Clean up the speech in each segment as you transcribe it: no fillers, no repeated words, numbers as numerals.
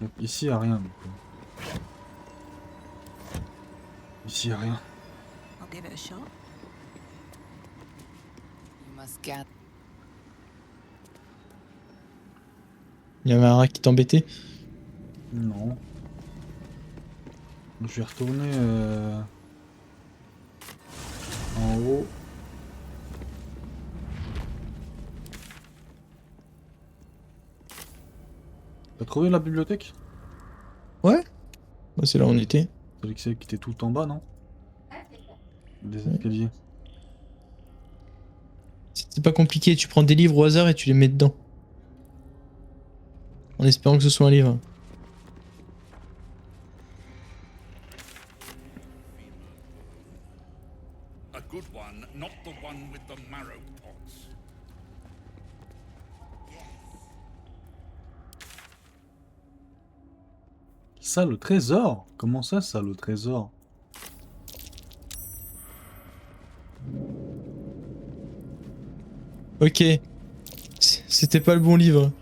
Donc ici, y a rien. Du coup. Ici, y a rien. I'll give it a shot. You must gather. Il y avait un rat qui t'embêtait. Non. Je vais retourner en haut. T'as trouvé la bibliothèque? Ouais. Bah, c'est là où on était. Celui qui était tout en bas, non? Des escaliers. C'est pas compliqué, tu prends des livres au hasard et tu les mets dedans. En espérant que ce soit un livre. A good one, not the one with the marrow pots. Ça, le trésor? Comment ça, le trésor? Ok. C'était pas le bon livre.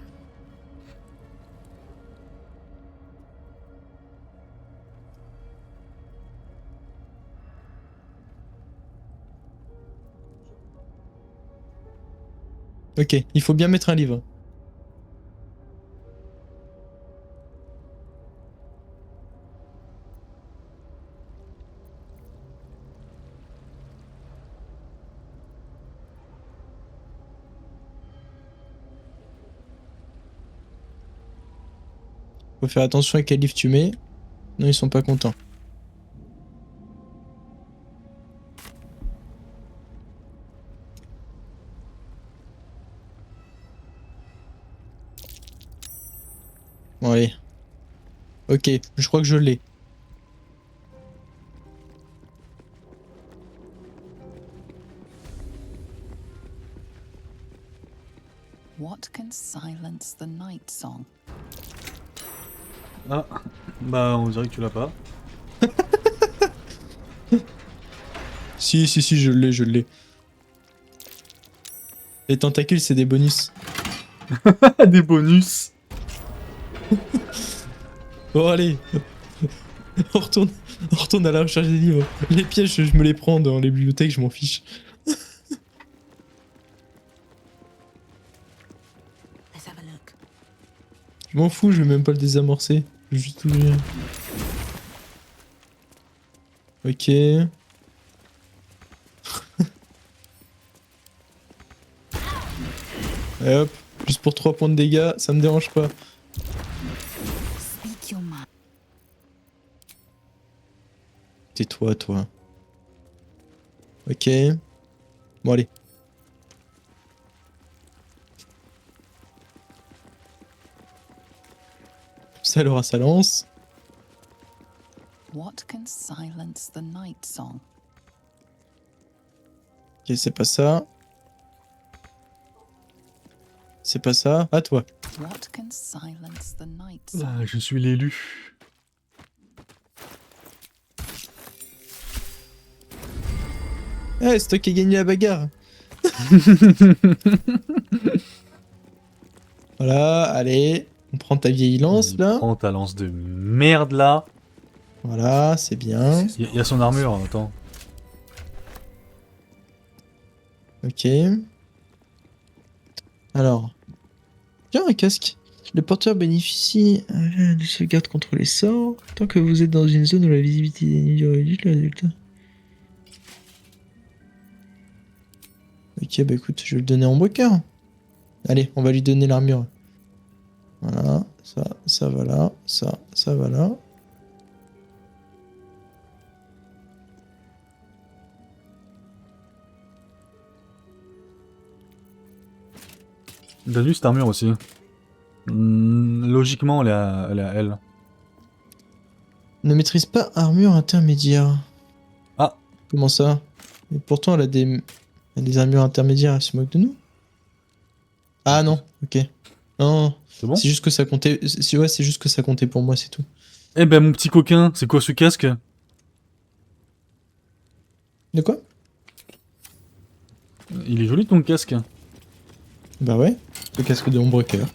Ok, il faut bien mettre un livre. Faut faire attention à quel livre tu mets. Non, ils sont pas contents. Bon, allez. Ok, je crois que je l'ai. What can silence the night song? Ah, bah on dirait que tu l'as pas. Si, je l'ai, je l'ai. Les tentacules, c'est des bonus. Des bonus. Bon, allez. On retourne à la recherche des livres. Les pièges, je me les prends dans les bibliothèques, je m'en fiche. Let's have a look. Je m'en fous, je vais même pas le désamorcer. Je vais juste ouvrir. Ok. Et hop, juste pour 3 points de dégâts, ça me dérange pas. Speak your mind. Tais-toi, toi. Ok. Bon, allez. Ça aura sa lance. What can silence the night song? Ok, c'est pas ça. C'est pas ça. À toi. What can silence the night song? Ah, je suis l'élu. Eh, c'est toi qui as gagné la bagarre. Voilà, allez. On prend ta vieille lance, là. Prends ta lance de merde là. Voilà, c'est bien. Il y a son armure, attends. Ok. Alors. Tiens, un casque. Le porteur bénéficie de sauvegarde contre les sorts. Tant que vous êtes dans une zone où la visibilité des nuits est réduite, le résultat. Ok, bah écoute, je vais le donner en broker. Allez, on va lui donner l'armure. Voilà, ça va là, ça va là. T'as vu cette armure aussi? Logiquement, elle est à elle. Ne maîtrise pas armure intermédiaire. Ah. Comment ça? Et pourtant, elle a des armures intermédiaires, elle se moque de nous? Ah non, ok. Non, C'est bon? c'est juste que ça comptait. Ouais, c'est juste que ça comptait pour moi, c'est tout. Eh ben mon petit coquin, c'est quoi ce casque? De quoi? Il est joli ton casque. Bah ouais, le casque de Homebreaker.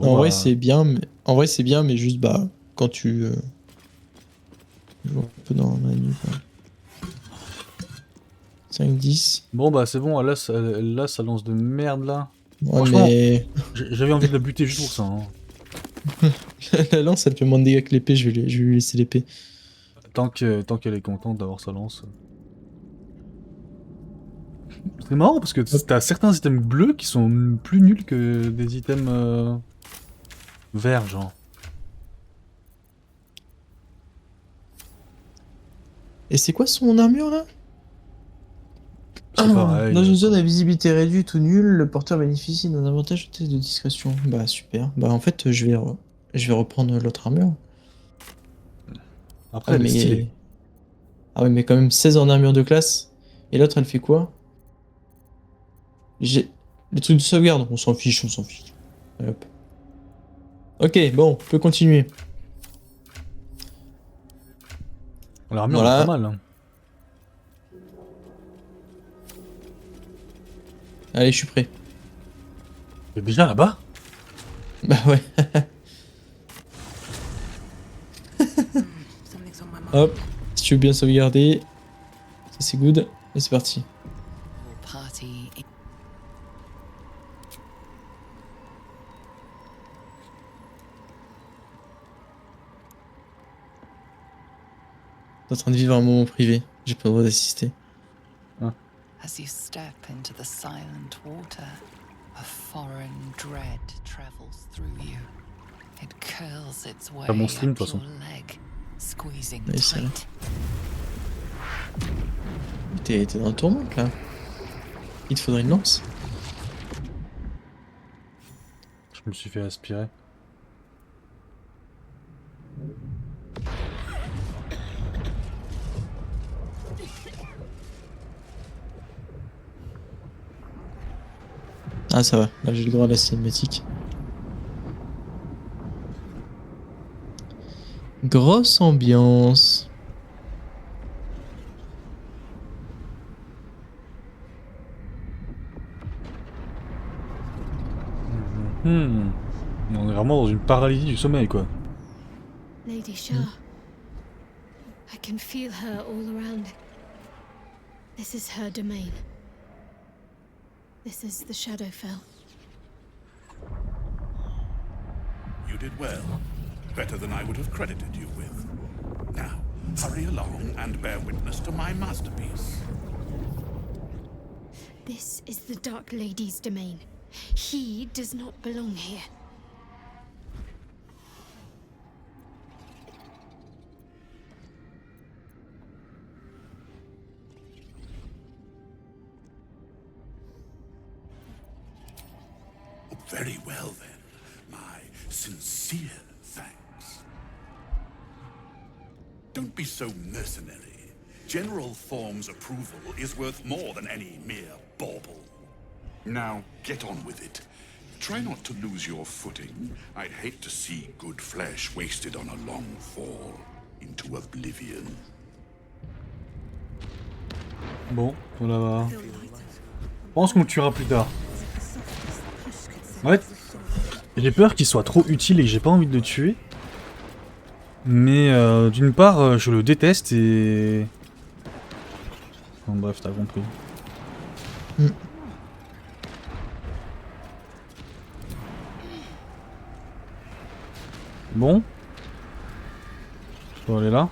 En vrai, Ouais. c'est bien, mais... En vrai, c'est bien, mais juste, bah, quand tu... joues un peu dans la nuit, quoi. 5-10. Bon, bah, c'est bon, là, ça lance de merde, là. Ouais, Franchement, mais... j'avais envie de le buter juste pour ça. Hein. la lance, elle fait moins de dégâts que l'épée, je vais lui laisser l'épée. Tant qu'elle est contente d'avoir sa lance. C'est marrant parce que t'as certains items bleus qui sont plus nuls que des items verts, genre. Et c'est quoi son armure, là? C'est pareil. Dans une zone à visibilité réduite ou nulle, le porteur bénéficie d'un avantage au test de discrétion. Bah, super. Bah, en fait, je vais reprendre l'autre armure. Après, elle est stylée. Ah ouais, mais quand même 16 en armure de classe. Et l'autre, elle fait quoi? J'ai... Les trucs de sauvegarde, on s'en fiche, on s'en fiche. Allez, hop. Ok, bon, on peut continuer. L'armure, elle est Voilà. pas mal. Hein. Allez, je suis prêt. Mais déjà là-bas? Bah ouais. Something's on my mind. Hop. Si tu veux bien sauvegarder. Ça, c'est good. Et c'est parti. Your party. T'es en train de vivre un moment privé. J'ai pas le droit d'assister. As you step into the silent water, a foreign dread travels through you. It curls its way Pas mon stream, de up toute façon. your leg, squeezing Ouais, c'est vrai. tight. T'es dans le tourmente là. Il te faudrait une lance. Je me suis fait aspirer. Ah, ça va. Là, j'ai le droit à la cinématique. Grosse ambiance. On est vraiment dans une paralysie du sommeil, quoi. Lady Shah. I can feel her all around. This is her domain. This is the Shadowfell. You did well. Better than I would have credited you with. Now, hurry along and bear witness to my masterpiece. This is the Dark Lady's domain. He does not belong here. Very well, then. My sincere thanks. Don't be so mercenary. General Thorm's approval is worth more than any mere bauble. Now, get on with it. Try not to lose your footing. I'd hate to see good flesh wasted on a long fall into oblivion. Bon, on la va. Je pense qu'on le tuera plus tard. En fait, j'ai peur qu'il soit trop utile et que j'ai pas envie de le tuer. Mais d'une part, je le déteste et... Bon, bref, t'as compris. Bon. Je peux aller là.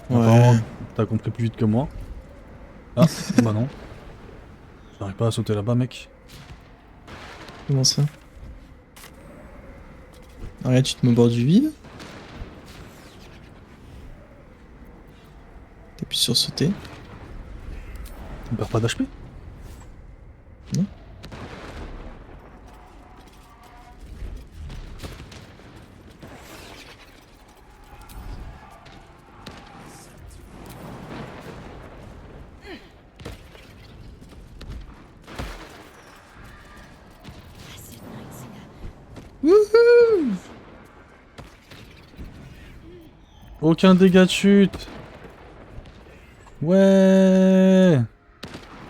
Apparemment, t'as compris plus vite que moi. Ah, bah non. J'arrive pas à sauter là-bas, mec. Comment ça? Arrête, tu te mets au bord du vide. T'appuies sur sauter. On perd pas d'HP? Non. Blessed Night Singer. Wouhou! Aucun dégât de chute. Ouais.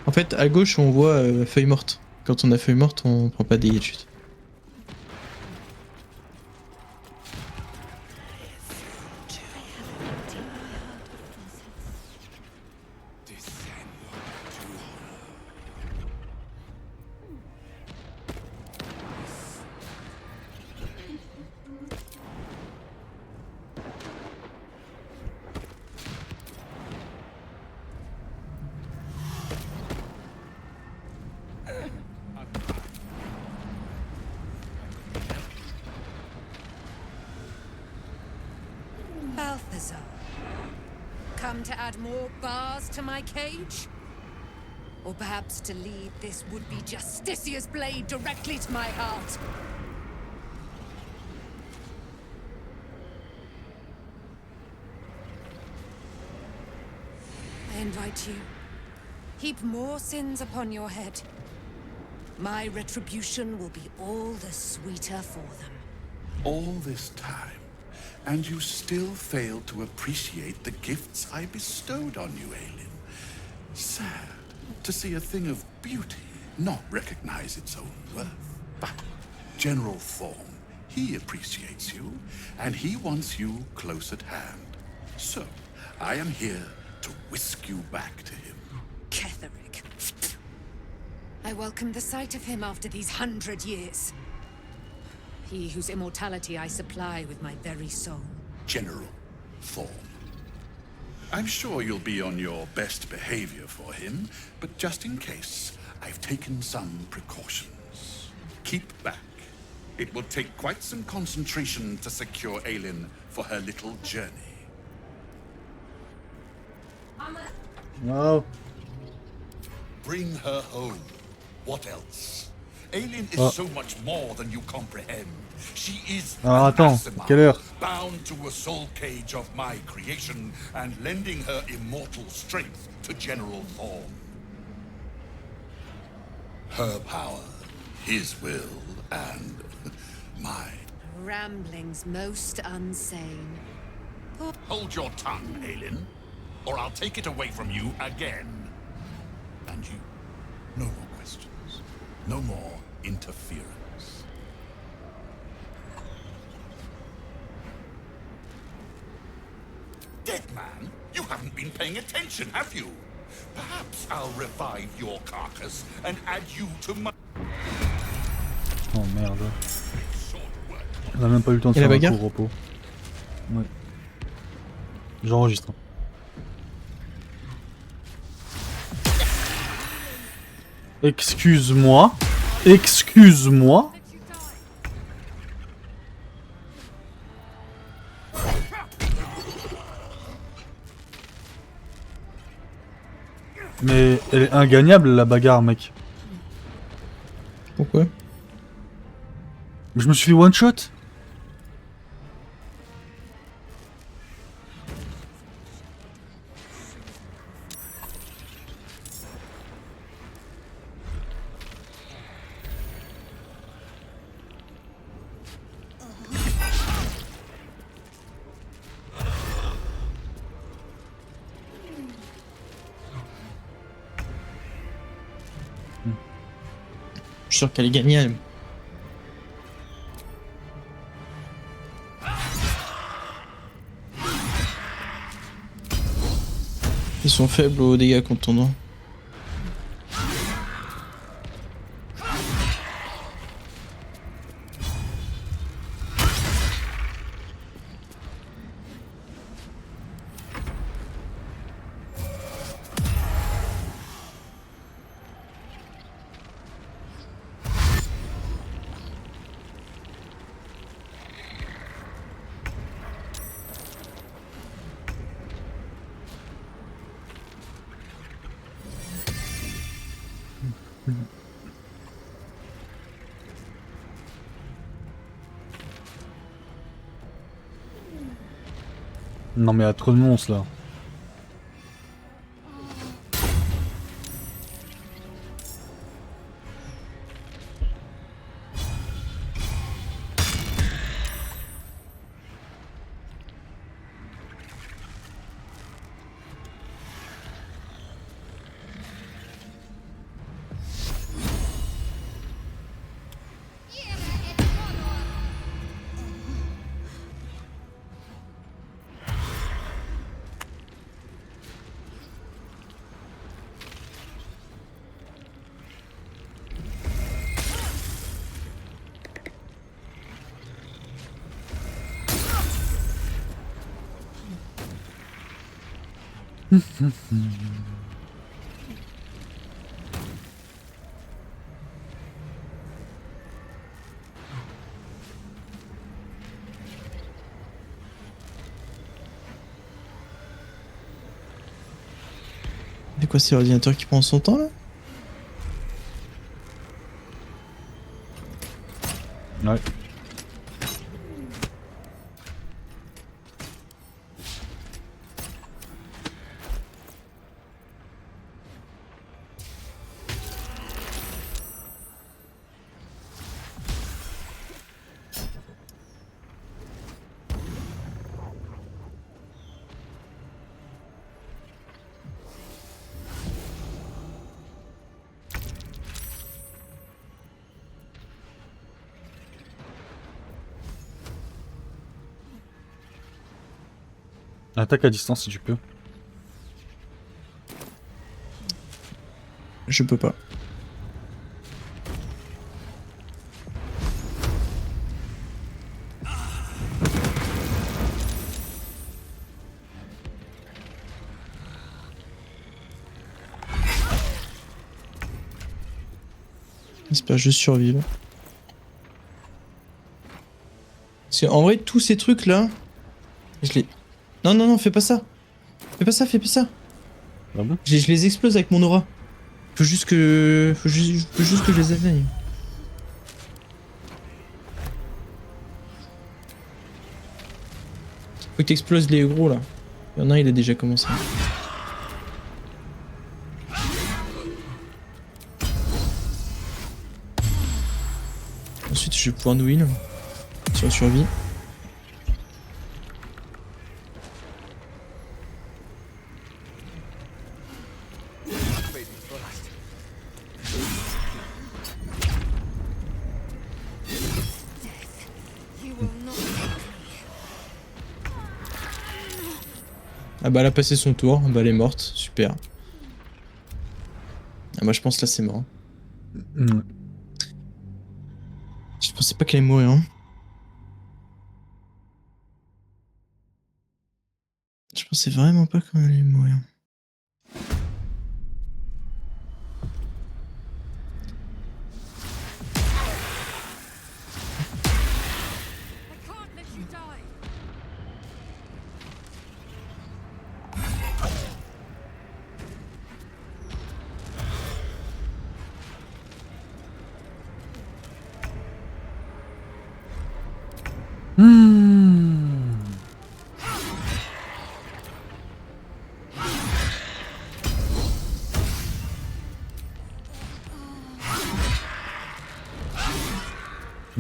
En fait, à gauche, on voit feuille morte. Quand on a feuille morte, on prend pas de dégâts de chute. come to add more bars to my cage? Or perhaps to lead this would-be Justicia's blade directly to my heart? I invite you. Heap more sins upon your head. My retribution will be all the sweeter for them. All this time, and you still fail to appreciate the gifts I bestowed on you, Aelin. Sad to see a thing of beauty not recognize its own worth. But General Thorm, he appreciates you, and he wants you close at hand. So, I am here to whisk you back to him. Ketherick. I welcome the sight of him after these 100 years. He whose immortality I supply with my very soul. General Thorm. I'm sure you'll be on your best behavior for him, but just in case, I've taken some precautions. Keep back. It will take quite some concentration to secure Aelin for her little journey. Wow. Bring her home. What else? Aelin is so much more than you comprehend. She is Alors attends, anathema, quelle heure? bound to a soul cage of my creation and lending her immortal strength to General Thorm. Her power, his will, and mine. Ramblings most unsane. Hold your tongue, Aelin, or I'll take it away from you again. And you, no more questions. No more interference. Dead man, you haven't been paying attention, have you? Perhaps I'll revive your carcass and add you to my Oh merde. short work. On a même pas eu le temps de Et la faire un bagarre court repos. Ouais. J'enregistre. Excuse-moi. Excuse-moi. Mais elle est ingagnable la bagarre, mec. Pourquoi? Je me suis fait one shot. Je suis sûr qu'elle est gagnable. Ils sont faibles aux dégâts contondants. Non mais il y a trop de monstres là. C'est quoi, c'est l'ordinateur qui prend son temps là? Ouais. Attaque à distance si tu peux. Je peux pas. J'espère juste survivre. Parce qu'en vrai, tous ces trucs là, je les. Non, non, non, fais pas ça. Fais pas ça, fais pas ça. Ah bon? Je les explose avec mon aura. Faut juste que je les atteigne. Faut que t'exploses les gros là. Il y en a un, il a déjà commencé. Ensuite, je vais pouvoir nous heal sur survie. Ah bah elle a passé son tour, bah elle est morte, super. Ah bah je pense là c'est mort. Mm. Je pensais pas qu'elle allait mourir. Hein. Je pensais vraiment pas qu'elle allait mourir.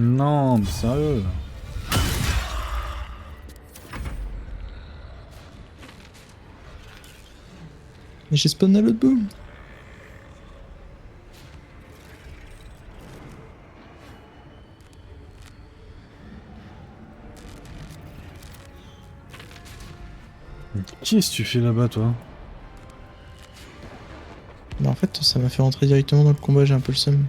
Non, mais sérieux. Mais j'ai spawn à l'autre bout. Qu'est-ce que tu fais là-bas, toi? Bah en fait ça m'a fait rentrer directement dans le combat, j'ai un peu le seum.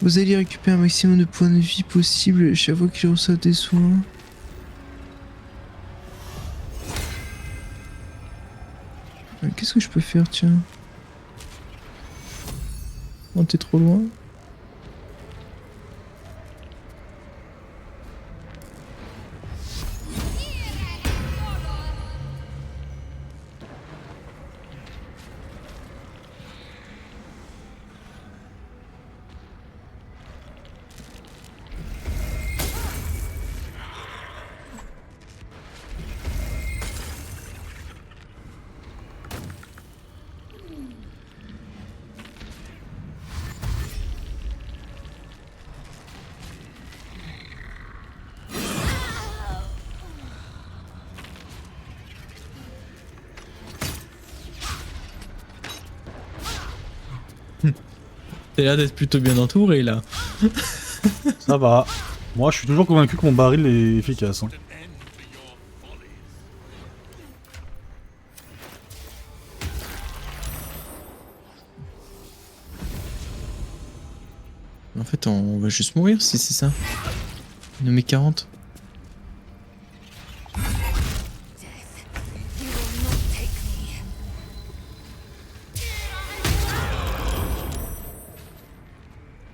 Vous allez récupérer un maximum de points de vie possible chaque fois qu'il reçoit des soins. Qu'est-ce que je peux faire, tiens? Oh, t'es trop loin. T'as l'air d'être plutôt bien entouré là. Ça va. Moi, je suis toujours convaincu que mon baril est efficace. Hein. En fait, on va juste mourir si c'est ça. Une mes 40.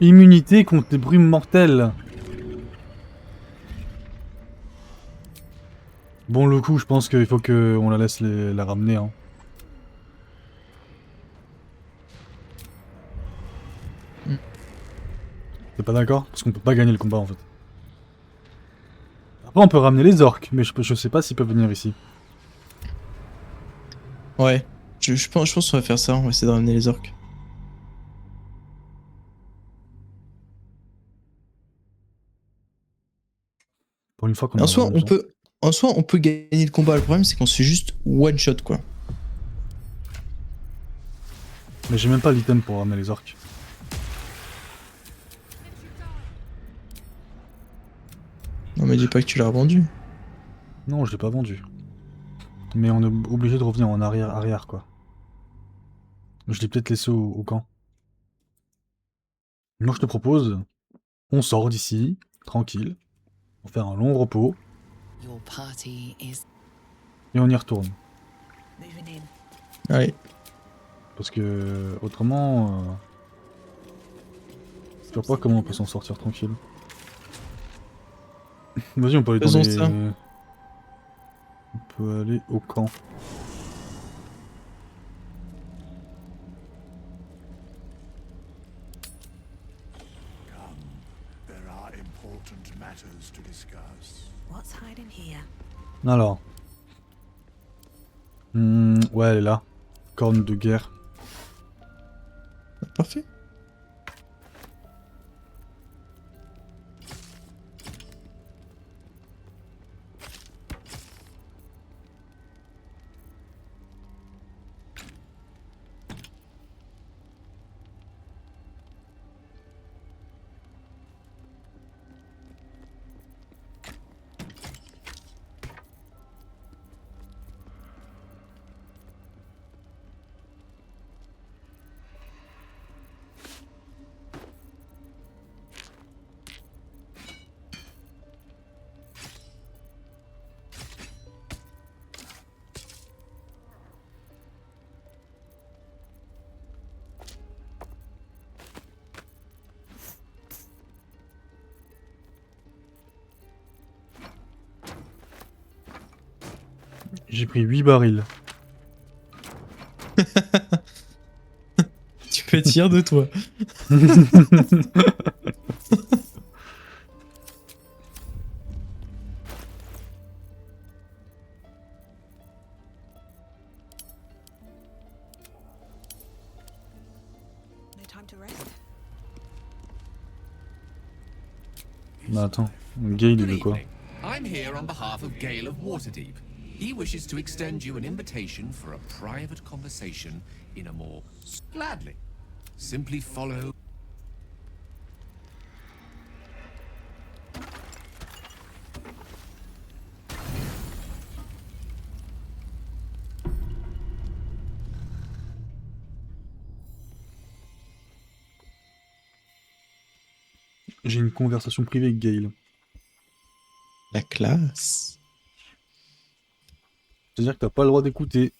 Immunité contre les brumes mortelles. Bon, le coup, je pense qu'il faut qu'on la laisse la ramener. Hein. T'es pas d'accord? Parce qu'on peut pas gagner le combat en fait. Après, on peut ramener les orques, mais je sais pas s'ils peuvent venir ici. Ouais. Je pense qu'on va faire ça. On va essayer de ramener les orques. Pour une fois qu'on En en a soi, vraiment besoin. en soi, on peut gagner le combat. Le problème, c'est qu'on se fait juste one shot quoi. Mais j'ai même pas l'item pour ramener les orques. Non, mais dis pas que tu l'as revendu. Non, je l'ai pas vendu. Mais on est obligé de revenir en arrière quoi. Je l'ai peut-être laissé au camp. Moi je te propose, on sort d'ici, tranquille, on fait un long repos, Your party is et on y retourne. Moving in. Allez. Parce que autrement, je vois pas comment on peut s'en sortir tranquille. Vas-y, on peut aller dans Faisons les... ça. On peut aller au camp. Come, there are important matters to discuss. What's hiding here? Alors. Ouais, elle est là. Corne de guerre. Parfait. J'ai pris 8 barils. Tu peux être fier de toi. No time to rest. Bah attends, Gale il Good veut quoi? evening. I'm here on behalf of Gale of Waterdeep. He wishes to extend you an invitation for a private conversation in a more... Gladly. Simply follow... J'ai une conversation privée avec Gale. La classe. C'est-à-dire que t'as pas le droit d'écouter.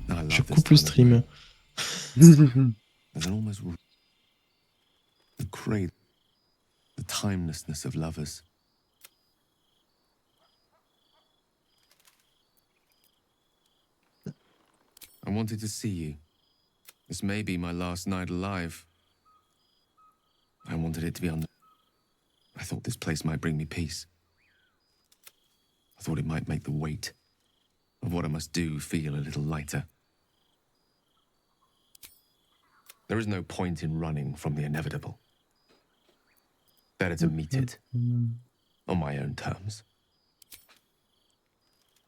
I love Je this coupe le time of stream. year. There's an almost... The cradle. The timelessness of lovers. I wanted to see you. This may be my last night alive. I wanted it to be under... I thought this place might bring me peace. I thought it might make the weight of what I must do feel a little lighter. There is no point in running from the inevitable. Better to meet it on my own terms.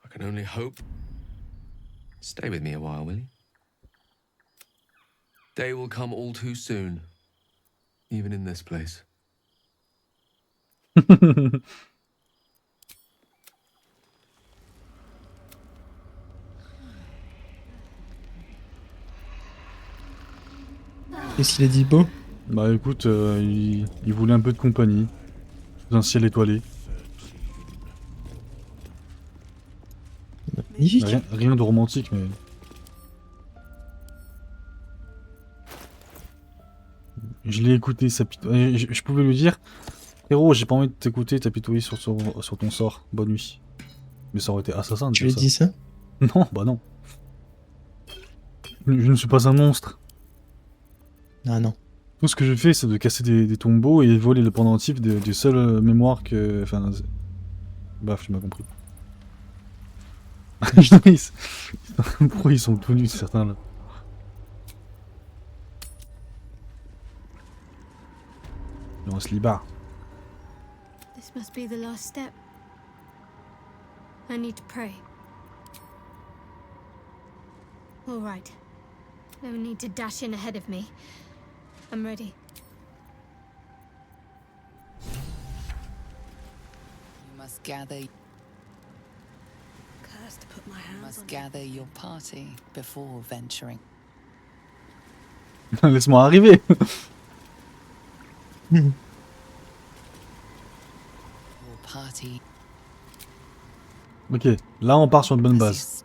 I can only hope. Stay with me a while, will you? Day will come all too soon, even in this place. Qu'est-ce qu'il a dit beau? Bah écoute, il voulait un peu de compagnie. Sous un ciel étoilé. Magnifique. Rien de romantique, mais... Je l'ai écouté, je pouvais lui dire, frérot, j'ai pas envie de t'écouter, t'apitoyer sur ton sort, bonne nuit. Mais ça aurait été assassin de Tu dire lui as dit ça? Non, bah non. Je ne suis pas un monstre. Ah non. Tout ce que je fais, c'est de casser des tombeaux et voler le pendentif des seules mémoires que... Enfin... Baf, tu m'as compris. Pourquoi ils sont tout nus, certains, là? On se libère. This must be the last step. I need to pray. All right. No need to dash in ahead of me. I'm ready. You must gather. Curse to put my You hands must on gather your party before venturing. Laisse-moi arriver. Your party. Ok, là on part sur une bonne As you base.